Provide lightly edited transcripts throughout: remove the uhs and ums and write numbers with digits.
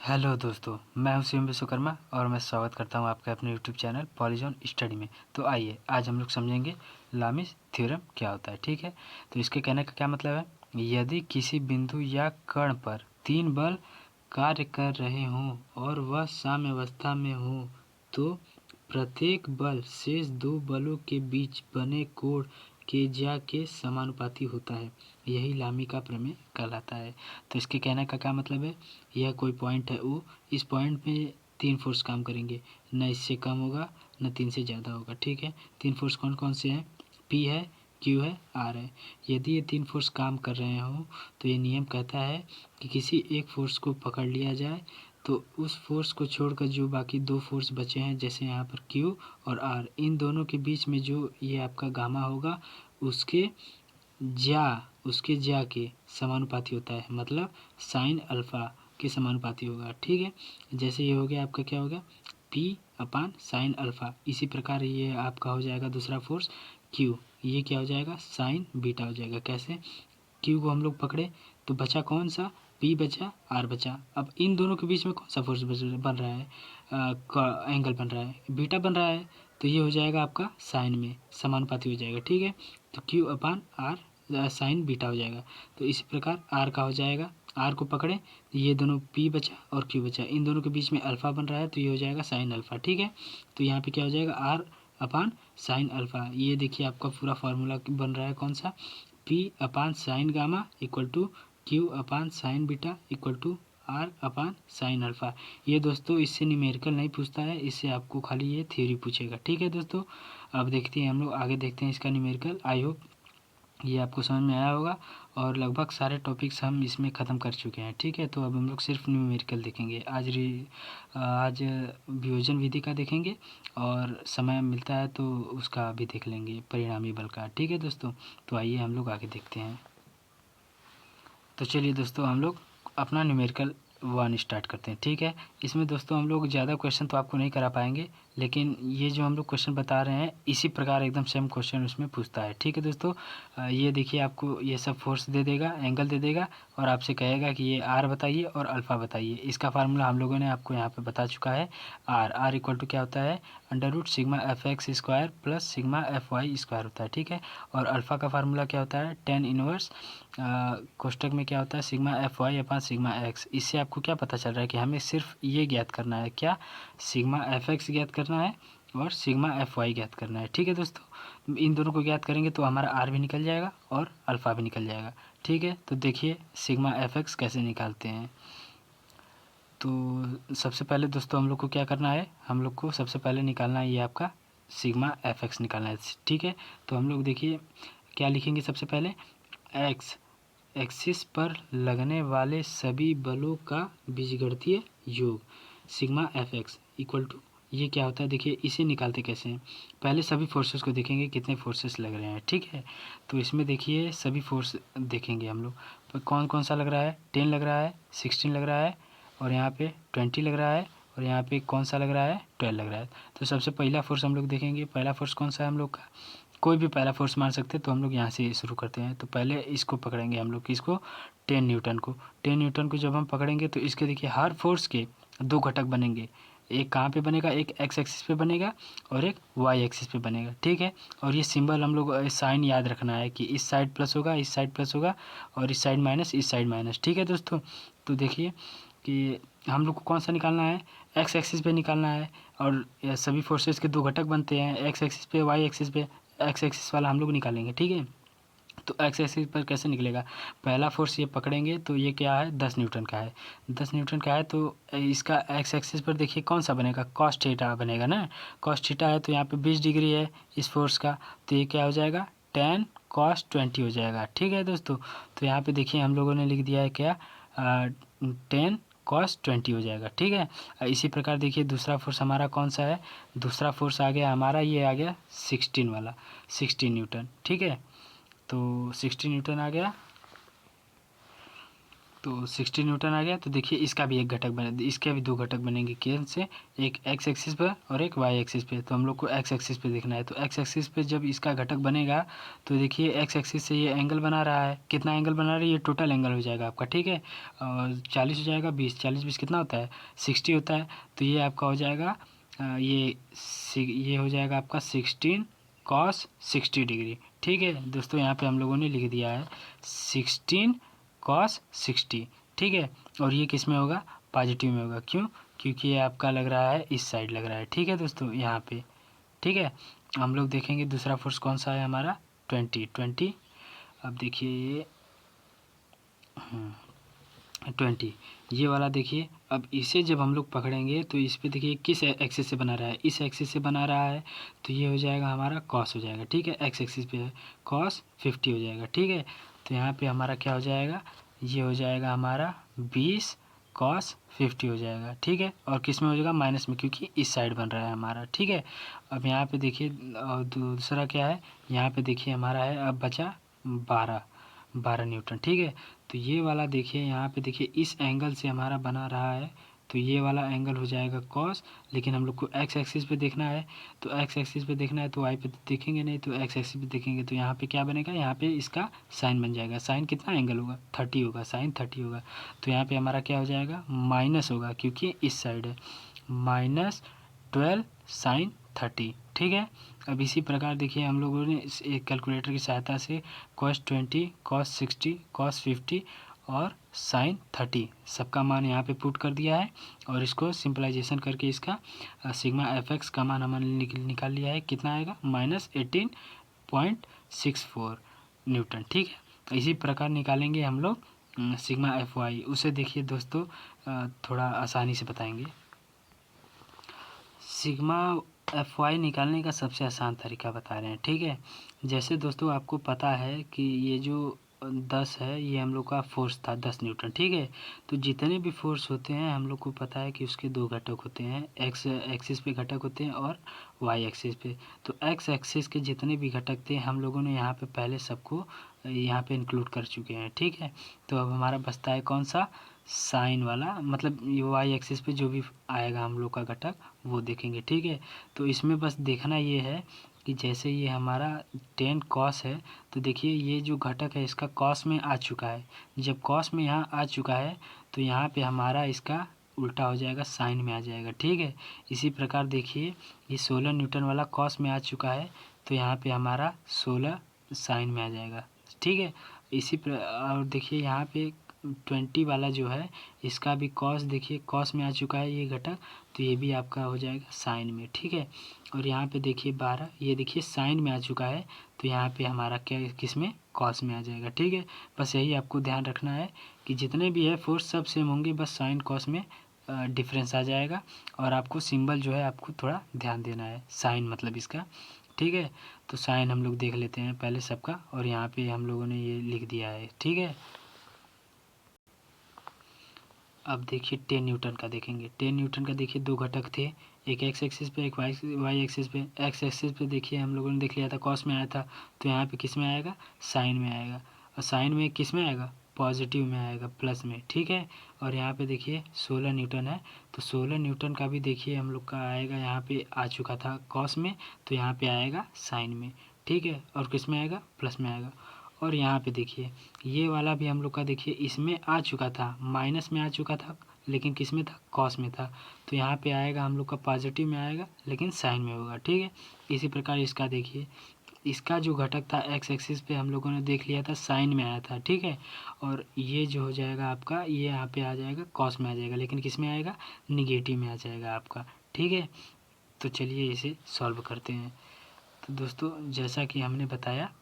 Hello दोस्तों, मैं हूं शिवम विश्वकर्मा और मैं स्वागत करता हूं आपके अपने यूट्यूब चैनल पॉलीजॉन स्टडी में। तो आइए आज हम लोग समझेंगे लामिस थ्योरम क्या होता है। ठीक है, तो इसके कहने का क्या मतलब है, यदि किसी बिंदु या कण पर तीन बल कार्य कर रहे हों और वह साम्यावस्था में हो तो प्रत्येक बल शेष दो बलों के बीच बने कोण के ज्या के समानुपाती होता है। यही लामी का प्रमेय कहलाता है। तो इसके कहने का क्या मतलब है, यह कोई पॉइंट है ओ, इस पॉइंट पे तीन फोर्स काम करेंगे, न इससे कम होगा न तीन से ज़्यादा होगा। ठीक है, तीन फोर्स कौन कौन से हैं, पी है, क्यू है, आर है। यदि ये तीन फोर्स काम कर रहे हो तो ये नियम कहता है कि किसी एक फोर्स को पकड़ लिया जाए तो उस फोर्स को छोड़कर जो बाकी दो फोर्स बचे हैं, जैसे यहाँ पर क्यू और आर, इन दोनों के बीच में जो ये आपका गामा होगा उसके ज्या उसके ज्या के समानुपाती होता है, मतलब साइन अल्फ़ा के समानुपाती होगा। ठीक है, जैसे ये हो गया आपका, क्या हो गया, पी अपान साइन अल्फ़ा। इसी प्रकार ये आपका हो जाएगा दूसरा फोर्स क्यू, ये क्या हो जाएगा, साइन बीटा हो जाएगा। कैसे, क्यू को हम लोग पकड़े तो बचा कौन सा, पी बचा, आर बचा। अब इन दोनों के बीच में कौन सा फोर्स बन रहा है, एंगल बन रहा है, बीटा बन रहा है, तो ये हो जाएगा आपका साइन में समानुपाती हो जाएगा। ठीक है, तो Q upon R sine beta हो जाएगा। तो इसी प्रकार आर का हो जाएगा, आर को पकड़े तो ये दोनों पी बचा और क्यू बचा, इन दोनों के बीच में अल्फ़ा बन रहा है तो ये हो जाएगा साइन अल्फ़ा। ठीक है, तो यहाँ पे क्या हो जाएगा, आर अपान साइन अल्फ़ा। ये देखिए आपका पूरा फार्मूला बन रहा है कौन सा, P upon sine gamma equal to Q upon sine beta equal to R upon sine alpha. ये दोस्तों इससे न्यूमेरिकल नहीं पूछता है, इससे आपको खाली ये थ्योरी पूछेगा। ठीक है दोस्तों, अब देखते हैं हम लोग आगे देखते हैं इसका न्यूमेरिकल। आई होप ये आपको समझ में आया होगा और लगभग सारे टॉपिक्स हम इसमें ख़त्म कर चुके हैं। ठीक है, तो अब हम लोग सिर्फ न्यूमेरिकल देखेंगे। आज वियोजन विधि का देखेंगे और समय मिलता है तो उसका भी देख लेंगे, परिणामी बल का। ठीक है दोस्तों, तो आइए हम लोग आगे देखते हैं। तो चलिए दोस्तों, हम लोग अपना न्यूमेरिकल 1 स्टार्ट करते हैं। ठीक है, इसमें दोस्तों हम लोग ज़्यादा क्वेश्चन तो आपको नहीं करा पाएंगे, लेकिन ये जो हम लोग क्वेश्चन बता रहे हैं इसी प्रकार एकदम सेम क्वेश्चन उसमें पूछता है। ठीक है दोस्तों, ये देखिए आपको ये सब फोर्स दे देगा, एंगल दे देगा और आपसे कहेगा कि ये आर बताइए और अल्फ़ा बताइए। इसका फार्मूला हम लोगों ने आपको यहाँ पे बता चुका है। आर इक्वल टू क्या होता है, under root sigma F X square plus sigma F Y square होता है। ठीक है, और अल्फ़ा का फार्मूला क्या होता है, टेन इनवर्स कोष्टक में क्या होता है, sigma F Y upon sigma X. इससे आपको क्या पता चल रहा है कि हमें सिर्फ ये ज्ञात करना है, क्या, सिग्मा एफ एक्स ज्ञात करना है और सिग्मा एफ वाई ज्ञात करना है। ठीक है दोस्तों, इन दोनों को ज्ञात करेंगे तो हमारा आर भी निकल जाएगा और अल्फ़ा भी निकल जाएगा। ठीक है, तो देखिए सिग्मा एफ एक्स कैसे निकालते हैं। तो सबसे पहले दोस्तों हम लोग को क्या करना है, हम लोग को सबसे पहले निकालना है ये आपका सिग्मा एफ एक्स निकालना है। ठीक है, तो हम लोग देखिए क्या लिखेंगे, सबसे पहले एक्स एक्सिस पर लगने वाले सभी बलों का बीजगणितीय योग sigma F X equal to, ये क्या होता है, देखिए इसे निकालते कैसे हैं, पहले सभी फोर्सेस को देखेंगे कितने फोर्सेस लग रहे हैं। ठीक है, तो इसमें देखिए सभी फोर्स देखेंगे हम लोग, तो कौन कौन सा लग रहा है, 10 लग रहा है, 16 लग रहा है और यहाँ पे 20 लग रहा है और यहाँ पे कौन सा लग रहा है, 12 लग रहा है। तो सबसे पहला फोर्स हम लोग देखेंगे, पहला फोर्स कौन सा है हम लोग का, कोई भी पहला फोर्स मान सकते हैं, तो हम लोग यहाँ से शुरू करते हैं। तो पहले इसको पकड़ेंगे हम लोग, किसको, 10 न्यूटन को। 10 न्यूटन को जब हम पकड़ेंगे तो इसके देखिए हर फोर्स के दो घटक बनेंगे, एक कहाँ पे बनेगा, एक एक्स एक्सिस पे बनेगा और एक वाई एक्सिस पे बनेगा। ठीक है, और ये सिंबल हम लोग साइन याद रखना है कि इस साइड प्लस होगा, इस साइड प्लस होगा और इस साइड माइनस, इस साइड माइनस। ठीक है दोस्तों, तो देखिए कि हम लोग को कौन सा निकालना है, एक्स एक्सिस पे निकालना है और सभी फोर्सेस के दो घटक बनते हैं, एक्स एक्सिस पे, वाई एक्सिस पे। एक्स एक्सिस वाला हम लोग निकालेंगे। ठीक है, तो एक्स एक्सिस पर कैसे निकलेगा, पहला फोर्स ये पकड़ेंगे तो ये क्या है, 10 न्यूटन का है, 10 न्यूटन का है तो इसका एक्स एक्सिस पर देखिए कौन सा बनेगा, कॉस थीटा बनेगा ना, कॉस थीटा है तो यहाँ पे 20 डिग्री है इस फोर्स का, तो ये क्या हो जाएगा, 10 cos 20 हो जाएगा। ठीक है दोस्तों, तो यहाँ पे देखिए हम लोगों ने लिख दिया है क्या, 10 cos 20 हो जाएगा। ठीक है, इसी प्रकार देखिए दूसरा फोर्स हमारा कौन सा है, दूसरा फोर्स आ गया हमारा, ये आ गया 16 वाला, 16 न्यूटन। ठीक है, तो 16 न्यूटन आ गया तो 60 न्यूटन आ गया। तो देखिए इसका भी एक घटक बने, इसके भी दो घटक बनेंगे केन से, एक एक्स एक्सिस पे और एक वाई एक्सिस पे। तो हम लोग को एक्स एक्सिस पे देखना है। तो एक्स एक्सिस पे जब इसका घटक बनेगा तो देखिए एक्स एक्सिस से ये एंगल बना रहा है, कितना एंगल बना रहा है, ये टोटल एंगल हो जाएगा आपका, ठीक है। और 40 हो जाएगा, 20 40 20 कितना होता है, 60 होता है। तो ये आपका हो जाएगा ये हो जाएगा आपका 16 कॉस 60 डिग्री, ठीक है दोस्तों। यहाँ पे हम लोगों ने लिख दिया है 16 कॉस 60, ठीक है। और ये किस में होगा, पॉजिटिव में होगा, क्यों, क्योंकि ये आपका लग रहा है इस साइड लग रहा है, ठीक है दोस्तों, यहाँ पे, ठीक है। हम लोग देखेंगे दूसरा फोर्स कौन सा है हमारा, 20। अब देखिए ये 20 ये वाला देखिए। अब इसे जब हम लोग पकड़ेंगे तो इस पे देखिए किस एक्सिस से बना रहा है, इस एक्सिस से बना रहा है। तो ये हो जाएगा हमारा कॉस हो जाएगा, ठीक है। एक्स एक्सिस पे है कॉस 50 हो जाएगा, ठीक है। तो यहाँ पे हमारा क्या हो जाएगा, ये हो जाएगा हमारा 20 कॉस 50 हो जाएगा, ठीक है। और किस में हो जाएगा, माइनस में, क्योंकि इस साइड बन रहा है हमारा, ठीक है। अब यहाँ पे देखिए और दूसरा क्या है, यहाँ पे देखिए हमारा है अब बचा 12 न्यूटन, ठीक है। तो ये वाला देखिए यहाँ पे देखिए इस एंगल से हमारा बना रहा है। तो ये वाला एंगल हो जाएगा कॉस, लेकिन हम लोग को एक्स एक्सिस पे देखना है। तो एक्स एक्सिस पे देखना है तो वाई पे देखेंगे नहीं, तो एक्स एक्सिस पे देखेंगे। तो यहाँ पे क्या बनेगा, यहाँ पे इसका साइन बन जाएगा। साइन कितना एंगल होगा, 30 होगा, साइन 30 होगा। तो यहाँ पे हमारा क्या हो जाएगा, माइनस होगा, क्योंकि इस साइड है, -12 साइन 30, ठीक है। अब इसी प्रकार देखिए हम लोगों ने इस एक कैलकुलेटर की सहायता से cos 20, cos 60, cos 50 और sin 30 सबका मान यहाँ पे पुट कर दिया है। और इसको सिंपलाइजेशन करके इसका सिग्मा एफ एक्स का मान हमने निकाल लिया है, कितना आएगा, -18.64 न्यूटन, ठीक है। इसी प्रकार निकालेंगे हम लोग सिग्मा एफ वाई। उसे देखिए दोस्तों थोड़ा आसानी से बताएंगे। सिग्मा एफ वाई निकालने का सबसे आसान तरीका बता रहे हैं, ठीक है। जैसे दोस्तों आपको पता है कि ये जो 10 है ये हम लोग का फोर्स था 10 न्यूटन, ठीक है। तो जितने भी फोर्स होते हैं हम लोग को पता है कि उसके दो घटक होते हैं, एक्स एक्सिस पे घटक होते हैं और वाई एक्सिस पे। तो एक्स एक्सिस के जितने भी घटक थे हम लोगों ने यहाँ पे पहले सबको यहाँ पे इंक्लूड कर चुके हैं, ठीक है। तो अब हमारा बचता है कौन सा, साइन वाला, मतलब वाई एक्सिस पे जो भी आएगा हम लोग का घटक वो देखेंगे, ठीक है। तो इसमें बस देखना ये है कि जैसे ये हमारा 10 कॉस है, तो देखिए ये जो घटक है इसका कॉस में आ चुका है। जब कॉस में यहाँ आ चुका है तो यहाँ पे हमारा इसका उल्टा हो जाएगा, साइन में आ जाएगा, ठीक है। इसी प्रकार देखिए ये 16 न्यूटन वाला कॉस में आ चुका है, तो यहाँ पे हमारा 16 साइन में आ जाएगा, ठीक है। और देखिए यहाँ पे 20 वाला जो है इसका भी कॉस, देखिए कॉस में आ चुका है ये घटक, तो ये भी आपका हो जाएगा साइन में, ठीक है। और यहाँ पे देखिए 12, ये देखिए साइन में आ चुका है, तो यहाँ पे हमारा क्या किस में, कॉस में आ जाएगा, ठीक है। बस यही आपको ध्यान रखना है कि जितने भी है फोर्स सब सेम होंगे, बस साइन कॉस में डिफरेंस आ जाएगा। और आपको सिंबल जो है आपको थोड़ा ध्यान देना है, साइन मतलब इसका, ठीक है। तो साइन हम लोग देख लेते हैं पहले सबका, और यहाँ पे हम लोगों ने ये लिख दिया है, ठीक है। अब देखिए 10 न्यूटन का देखेंगे। 10 न्यूटन का देखिए दो घटक थे, एक एक्स एक्सिस पे एक वाई एक्सिस पे। एक्स एक्सिस पे देखिए हम लोगों ने देख लिया था कॉस में आया था, तो यहाँ पे किस में आएगा, साइन में आएगा। और साइन में किस में आएगा, पॉजिटिव में आएगा, प्लस में, ठीक है। और यहाँ पे देखिए 16 न्यूटन है, तो 16 न्यूटन का भी देखिए हम लोग का आएगा, यहाँ पे आ चुका था कॉस में, तो यहाँ पे आएगा साइन में, ठीक है। और किस में आएगा, प्लस में आएगा। और यहाँ पे देखिए ये वाला भी हम लोग का देखिए इसमें आ चुका था, माइनस में आ चुका था, लेकिन किस में था, कॉस में था। तो यहाँ पे आएगा हम लोग का पॉजिटिव में आएगा, लेकिन साइन में होगा, ठीक है। इसी प्रकार इसका देखिए, इसका जो घटक था एक्स एक्सिस पे हम लोगों ने देख लिया था, साइन में आया था, ठीक है। और ये जो हो जाएगा आपका, ये यहाँ पे आ जाएगा कॉस में आ जाएगा, लेकिन किस में आएगा, निगेटिव में आ जाएगा आपका, ठीक है। तो चलिए इसे सॉल्व करते हैं। तो दोस्तों जैसा कि हमने बताया,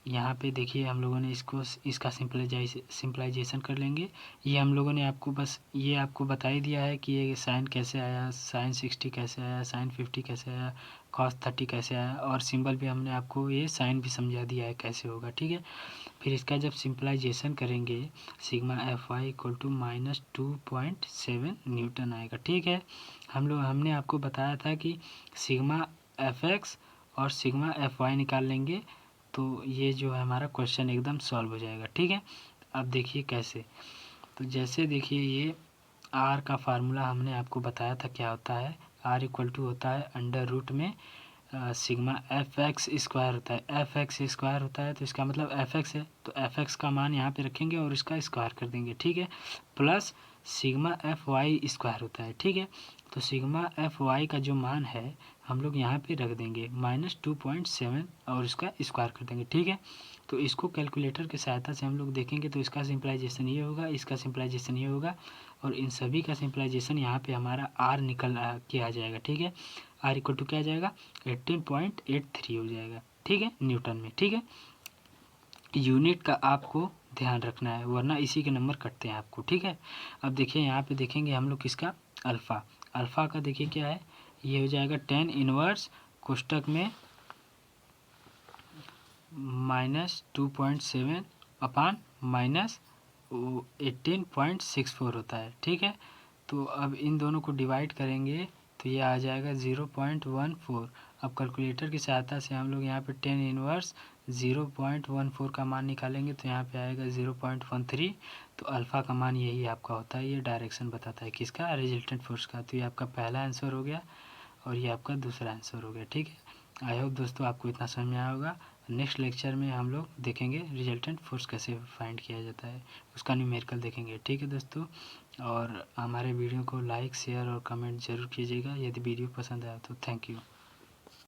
यहाँ पे देखिए हम लोगों ने इसका सिंपलाइजेशन कर लेंगे। ये हम लोगों ने आपको बस ये आपको बता ही दिया है कि ये साइन कैसे आया, साइन 60 कैसे आया, साइन 50 कैसे आया, कॉस 30 कैसे आया, और सिंबल भी हमने आपको ये साइन भी समझा दिया है कैसे होगा, ठीक है। फिर इसका जब सिंपलाइजेशन करेंगे sigma F Y equal to -2.7 newton आएगा, ठीक है। हमने आपको बताया था कि सिग्मा एफ एक्स और सिग्मा एफ वाई निकाल लेंगे तो ये जो है हमारा क्वेश्चन एकदम सॉल्व हो जाएगा, ठीक है। अब देखिए कैसे, तो जैसे देखिए ये आर का फार्मूला हमने आपको बताया था क्या होता है। आर इक्वल टू होता है अंडर रूट में सिग्मा एफ एक्स स्क्वायर होता है। एफ एक्स स्क्वायर होता है तो इसका मतलब एफ एक्स है, तो एफ एक्स का मान यहाँ पे रखेंगे और इसका स्क्वायर कर देंगे, ठीक है। Plus sigma F Y square होता है, ठीक है। तो सिग्मा एफ वाई का जो मान है हम लोग यहाँ पे रख देंगे -2.7 और इसका स्क्वायर कर देंगे, ठीक है। तो इसको कैलकुलेटर की सहायता से हम लोग देखेंगे तो इसका सिंपलाइजेशन ये होगा, इसका सिंपलाइजेशन ये होगा और इन सभी का सिंपलाइजेशन यहाँ पे हमारा आर निकल के आ जाएगा, ठीक है। आर इक्वल टू क्या आ जाएगा 18.83 हो जाएगा, ठीक है, न्यूटन में, ठीक है। यूनिट का आपको ध्यान रखना है वरना इसी के नंबर कटते हैं आपको, ठीक है। अब देखिए यहाँ पे देखेंगे हम लोग किसका अल्फ़ा। अल्फ़ा का देखिए क्या है, ये हो जाएगा 10 इनवर्स कोष्टक में -2.7 अपान -18.64 होता है, ठीक है। तो अब इन दोनों को डिवाइड करेंगे तो ये आ जाएगा 0.14। अब कैलकुलेटर की सहायता से हम लोग यहाँ पे 10 इनवर्स 0.14 का मान निकालेंगे तो यहाँ पे आएगा 0.13। तो अल्फ़ा का मान यही आपका होता है, ये डायरेक्शन बताता है किसका, रिजल्टेंट फोर्स का। तो ये आपका पहला आंसर हो गया और ये आपका दूसरा आंसर हो गया, ठीक है। आई होप दोस्तों आपको इतना समझ में आया होगा। नेक्स्ट लेक्चर में हम लोग देखेंगे रिजल्टेंट फोर्स कैसे फाइंड किया जाता है, उसका न्यूमेरिकल देखेंगे, ठीक है दोस्तों। और हमारे वीडियो को लाइक शेयर और कमेंट ज़रूर कीजिएगा यदि वीडियो पसंद आया तो। Thank you.